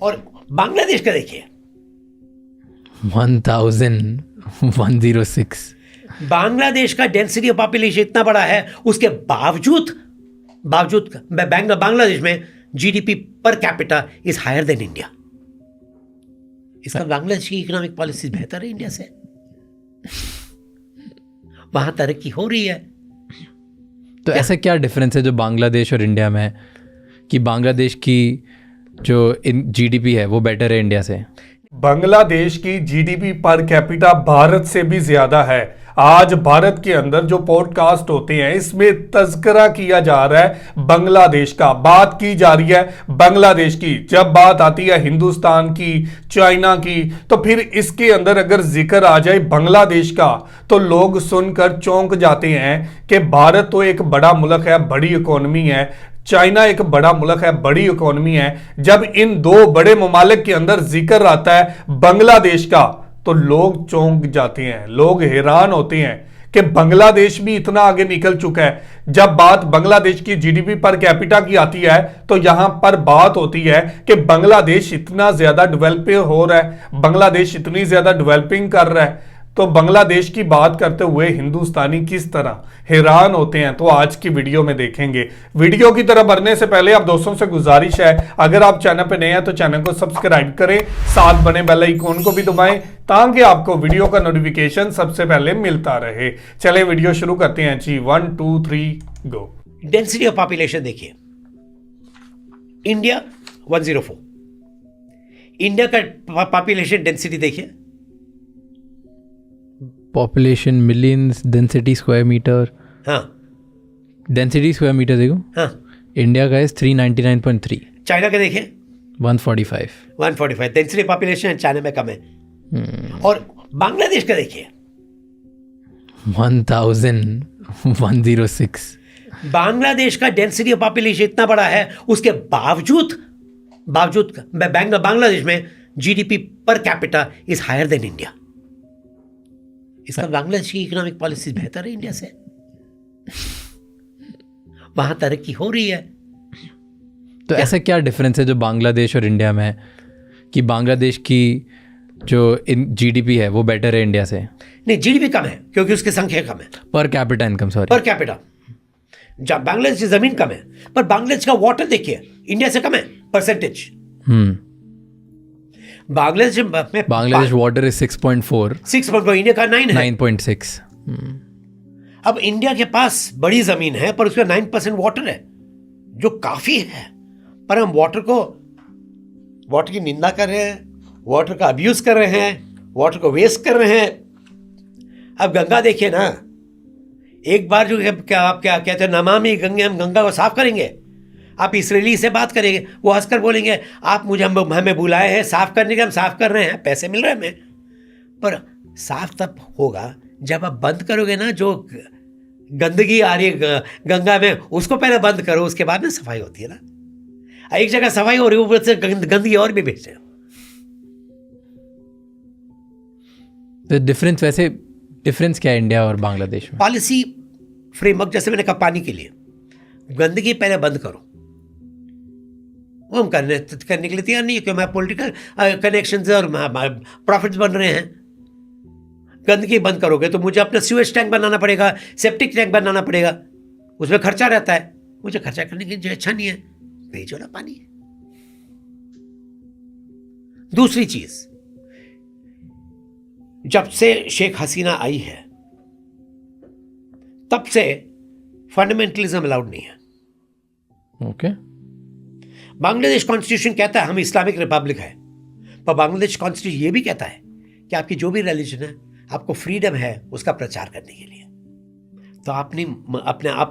और बांग्लादेश का देखिए 1106। बांग्लादेश का डेंसिटी ऑफ पॉपुलेशन इतना बड़ा है, उसके बावजूद बांग्लादेश में GDP per capita is higher than India. इसका बांग्लादेश की इकोनॉमिक पॉलिसी बेहतर है इंडिया से, वहां तरक्की हो रही है। तो ऐसा क्या डिफरेंस है जो बांग्लादेश और इंडिया में है कि बांग्लादेश की जो जीडीपी है वो बेटर है इंडिया से? बांग्लादेश की जीडीपी पर कैपिटा भारत से भी ज्यादा है। आज भारत के अंदर जो पॉडकास्ट होते हैं इसमें तज़किरा किया जा रहा है बांग्लादेश का, बात की जा रही है बांग्लादेश की। जब बात आती है हिंदुस्तान की, चाइना की, तो फिर इसके अंदर अगर जिक्र आ जाए बांग्लादेश का तो लोग सुनकर चौंक जाते हैं कि भारत तो एक बड़ा मुल्क है, बड़ी इकोनॉमी है, चाइना एक बड़ा मुल्क है, बड़ी इकोनॉमी है। जब इन दो बड़े ममालिक के अंदर जिक्र आता है बांग्लादेश का तो लोग चौंक जाते हैं, लोग हैरान होते हैं कि बांग्लादेश भी इतना आगे निकल चुका है। जब बात बांग्लादेश की जीडीपी पर कैपिटा की आती है तो यहां पर बात होती है कि बांग्लादेश इतना ज्यादा डेवलप हो रहा है, बांग्लादेश इतनी ज्यादा डेवलपिंग कर रहा है। तो बांग्लादेश की बात करते हुए हिंदुस्तानी किस तरह हैरान होते हैं तो आज की वीडियो में देखेंगे। वीडियो की तरफ बढ़ने से पहले आप दोस्तों से गुजारिश है, अगर आप चैनल पर नए हैं तो चैनल को सब्सक्राइब करें, साथ बने बेल आइकन को भी दबाएं ताकि आपको वीडियो का नोटिफिकेशन सबसे पहले मिलता रहे। चले वीडियो शुरू करते हैं जी। 1 2 3 गो। डेंसिटी ऑफ पॉपुलेशन देखिए, इंडिया 104, इंडिया का पॉपुलेशन डेंसिटी देखिए, population millions, density square metre. हाँ डेंसिटी स्क्वायर मीटर देखो, हाँ, इंडिया का इज 399.3, चाइना का देखिए 145। 145 डेंसिटी पॉपुलेशन चाइना में कम है। और बांग्लादेश का देखिए 1106। बांग्लादेश का डेंसिटी ऑफ पॉपुलेशन इतना बड़ा है, उसके बावजूद बांग्लादेश में GDP per capita is higher than India. इसका बांग्लादेश की इकोनॉमिक पॉलिसी बेहतर है इंडिया से, वहां तरक्की हो रही है। तो ऐसा क्या डिफरेंस है जो बांग्लादेश और इंडिया में है कि बांग्लादेश की जो जीडीपी है वो बेटर है इंडिया से? नहीं, जीडीपी कम है क्योंकि उसकी संख्या कम है। Per capita income, sorry, per capita Bangladesh की जमीन कम है, पर बांग्लादेश का वाटर देखिए इंडिया से कम है percentage. Bangladesh water is 6.4, India का 9 है, 9.6। अब इंडिया के पास बड़ी जमीन है पर उसका 9% वाटर है, जो काफी है। पर हम वाटर की निंदा कर रहे हैं, वाटर का अब्यूज कर रहे हैं, वाटर को वेस्ट कर रहे हैं। अब गंगा देखिए ना, एक बार जो आप क्या कहते हैं, नमामि गंगे, हम गंगा को साफ करेंगे। आप इसराइली से बात करेंगे, वो हंसकर बोलेंगे आप हमें बुलाए हैं साफ करने के, हम साफ कर रहे हैं, पैसे मिल रहे हैं हमें। पर साफ तब होगा जब आप बंद करोगे ना, जो गंदगी आ रही है गंगा में उसको पहले बंद करो, उसके बाद में सफाई होती है ना। एक जगह सफाई हो रही है, ऊपर से गंदगी और भी भेज रहे हो। तो डिफरेंस क्या है इंडिया और बांग्लादेश में? पॉलिसी फ्रेमवर्क, जैसे मैंने कहा पानी के लिए, गंदगी पहले बंद करो, वो हम करने के लिए तैयार नहीं है, क्योंकि हमारे पॉलिटिकल कनेक्शन और प्रॉफिट्स बन रहे हैं। गंदगी बंद करोगे तो मुझे अपना सीवेज टैंक बनाना पड़ेगा, सेप्टिक टैंक बनाना पड़ेगा, उसमें खर्चा रहता है। मुझे खर्चा करने की जो अच्छा नहीं है, भेजो ना पानी। दूसरी चीज, जब से शेख हसीना आई है तब से फंडामेंटलिज्म अलाउड नहीं है। ओके। बांग्लादेश कॉन्स्टिट्यूशन कहता है हम इस्लामिक रिपब्लिक है, पर बांग्लादेश कॉन्स्टिट्यूशन ये भी कहता है कि आपकी जो भी रिलीजन है, आपको फ्रीडम है उसका प्रचार करने के लिए। तो आप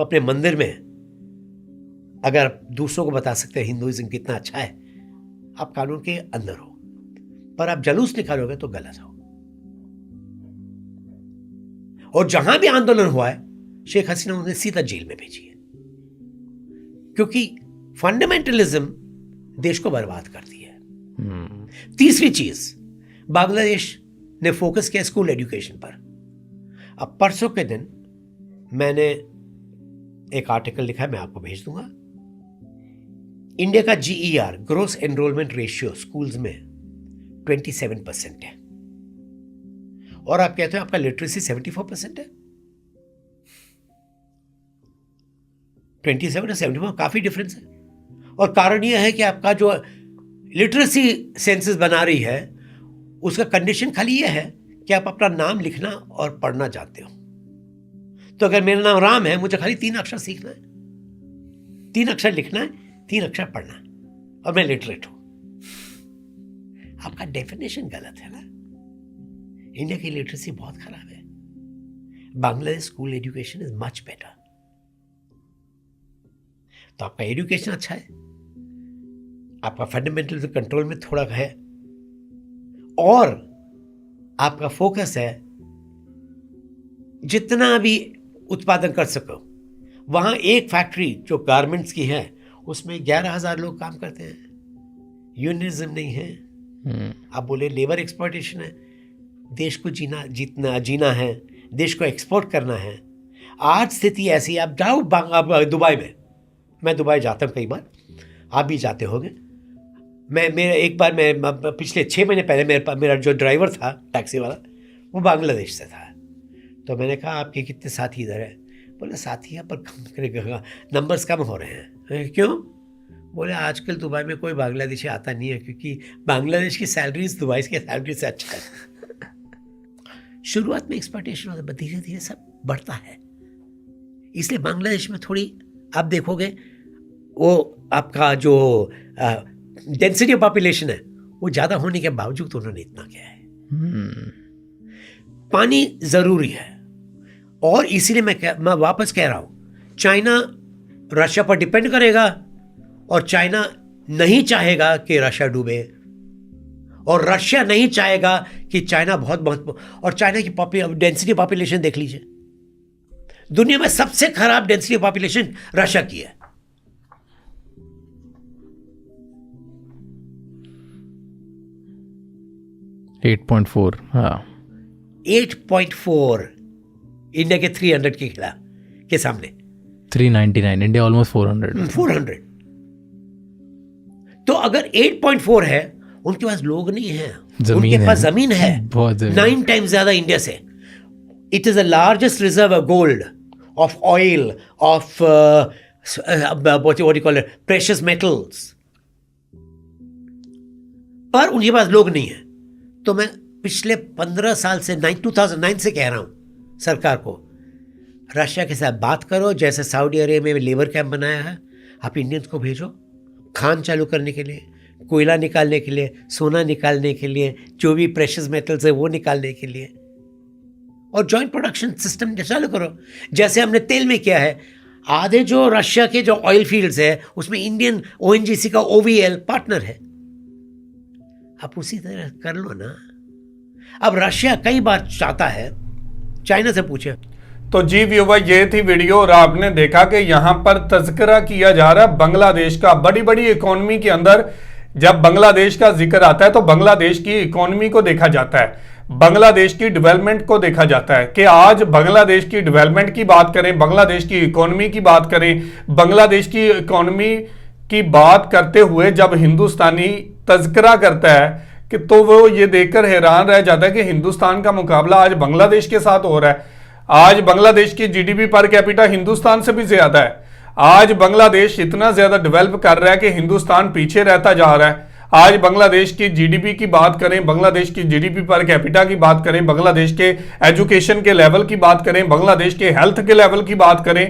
अपने मंदिर में अगर दूसरों को बता सकते हैं हिंदुइज्म कितना अच्छा है, आप कानून के अंदर हो, पर आप जुलूस निकालोगे तो गलत हो। और जहां भी आंदोलन हुआ है, शेख हसीना उन्हें सीधा जेल में भेजी है, क्योंकि फंडामेंटलिज्म देश को बर्बाद करती है। तीसरी चीज, बांग्लादेश ने फोकस किया स्कूल एजुकेशन पर। अब परसों के दिन मैंने एक आर्टिकल लिखा है, मैं आपको भेज दूंगा, इंडिया का GER, gross enrolment ratio, schools में 27% है, और आप कहते हो आपका लिटरेसी 74% है। 27 और 74 काफी डिफरेंस है। और कारण यह है कि आपका जो लिटरेसी सेंसस बना रही है उसका कंडीशन खाली यह है कि आप अपना नाम लिखना और पढ़ना जानते हो। तो अगर मेरा नाम राम है, मुझे खाली 3 अक्षर सीखना है, 3 अक्षर लिखना है, 3 अक्षर पढ़ना है, और मैं लिटरेट हूं। आपका डेफिनेशन गलत है ना। इंडिया की लिटरेसी बहुत खराब है। Bangladesh school education is much better. तो आपका एजुकेशन अच्छा है, आपका फंडामेंटल कंट्रोल में थोड़ा है, और आपका फोकस है जितना भी उत्पादन कर सको। वहां एक फैक्ट्री जो गारमेंट्स की है उसमें 11,000 लोग काम करते हैं, यूनियनिज्म नहीं है। आप बोले लेबर एक्सप्लॉयटेशन है। देश को जीना है, देश को एक्सपोर्ट करना है। आज स्थिति ऐसी, आप जाओ दुबई में, मैं दुबई जाता हूँ कई बार, आप भी जाते होंगे। मैं पिछले 6 महीने पहले मेरा जो ड्राइवर था टैक्सी वाला, वो बांग्लादेश से था। तो मैंने कहा आपके कितने साथी इधर है? बोले साथी है पर नंबर्स कम हो रहे हैं। क्यों? बोले आजकल दुबई में कोई बांग्लादेशी आता नहीं है, क्योंकि बांग्लादेश की सैलरीज दुबई की सैलरी से अच्छा है। शुरुआत में एक्सपोर्टेशन होता है, धीरे धीरे सब बढ़ता है। इसलिए बांग्लादेश में थोड़ी आप देखोगे, वो आपका जो डेंसिटी ऑफ पॉपुलेशन है वो ज़्यादा होने के बावजूद उन्होंने इतना किया है। पानी ज़रूरी है, और इसीलिए मैं वापस कह रहा हूँ, चाइना रशिया पर डिपेंड करेगा, और चाइना नहीं चाहेगा कि रशिया डूबे, और रशिया नहीं चाहेगा कि चाइना बहुत और चाइना की डेंसिटी पॉपुलेशन देख लीजिए, दुनिया में सबसे खराब डेंसिटी पॉपुलेशन रशिया की है। 8.4, हाँ 8.4 इंडिया के 300 के खिलाफ के सामने 399, इंडिया ऑलमोस्ट 400। तो अगर 8.4 है, उनके पास लोग नहीं है, उनके पास जमीन है, बहुत जमीन, 9 टाइम्स ज्यादा इंडिया से। It is the largest reserve of gold, of oil, of what you call it, precious metals, पर उनके पास लोग नहीं है। तो मैं पिछले 15 साल से 2009 से कह रहा हूं सरकार को, रशिया के साथ बात करो, जैसे सऊदी अरेबिया में लेबर कैंप बनाया है, आप इंडियंस को भेजो खान चालू करने के लिए, कोयला निकालने के लिए, सोना निकालने के लिए, जो भी प्रेशियस मेटल्स है वो निकालने के लिए, और जॉइंट प्रोडक्शन सिस्टम चालू करो, जैसे हमने तेल में किया है। आधे जो रशिया के जो ऑयल फील्ड्स है उसमें इंडियन ONGC का OVL पार्टनर है। आप उसी तरह कर लो ना। अब रशिया कई बार चाहता है, चाइना से पूछे। तो जी व्यूवर, ये थी वीडियो, और आपने देखा कि यहाँ पर तज़किरा किया जा रहा है बांग्लादेश का। बड़ी बड़ी इकोनॉमी के अंदर जब बांग्लादेश का जिक्र आता है तो बांग्लादेश की इकोनॉमी को देखा जाता है, बांग्लादेश की डेवलपमेंट को देखा जाता है। कि आज बांग्लादेश की डेवलपमेंट की बात करें, बांग्लादेश की इकोनॉमी की बात करें, बांग्लादेश की इकोनॉमी की बात करते हुए जब हिंदुस्तानी तज़किरा करता है कि तो वो ये देखकर हैरान रह जाता है कि हिंदुस्तान का मुकाबला आज बांग्लादेश के साथ हो रहा है। आज बांग्लादेश की GDP पर कैपिटा हिंदुस्तान से भी ज्यादा है। आज बांग्लादेश इतना ज्यादा डेवलप कर रहा है कि हिंदुस्तान पीछे रहता जा रहा है। आज बांग्लादेश की GDP की बात करें, बांग्लादेश की GDP पर कैपिटा की बात करें, बांग्लादेश के एजुकेशन के लेवल की बात करें, बांग्लादेश के हेल्थ के लेवल की बात करें,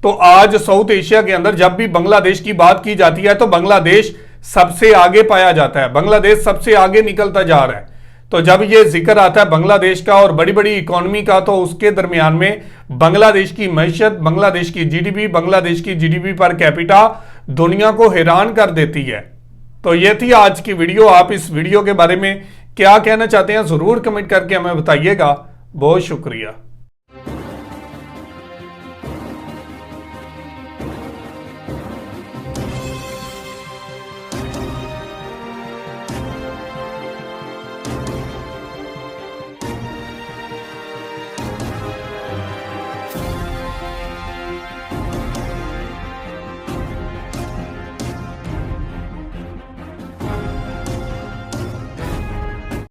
तो आज साउथ एशिया के अंदर जब भी बांग्लादेश की बात की जाती है तो बांग्लादेश सबसे आगे पाया जाता है, बांग्लादेश सबसे आगे निकलता जा रहा है। तो जब ये जिक्र आता है बांग्लादेश का और बड़ी बड़ी इकोनॉमी का, तो उसके दरमियान में बांग्लादेश की मैशत, बांग्लादेश की GDP, बांग्लादेश की GDP पर कैपिटा दुनिया को हैरान कर देती है। तो ये थी आज की वीडियो। आप इस वीडियो के बारे में क्या कहना चाहते हैं जरूर कमेंट करके हमें बताइएगा। बहुत शुक्रिया।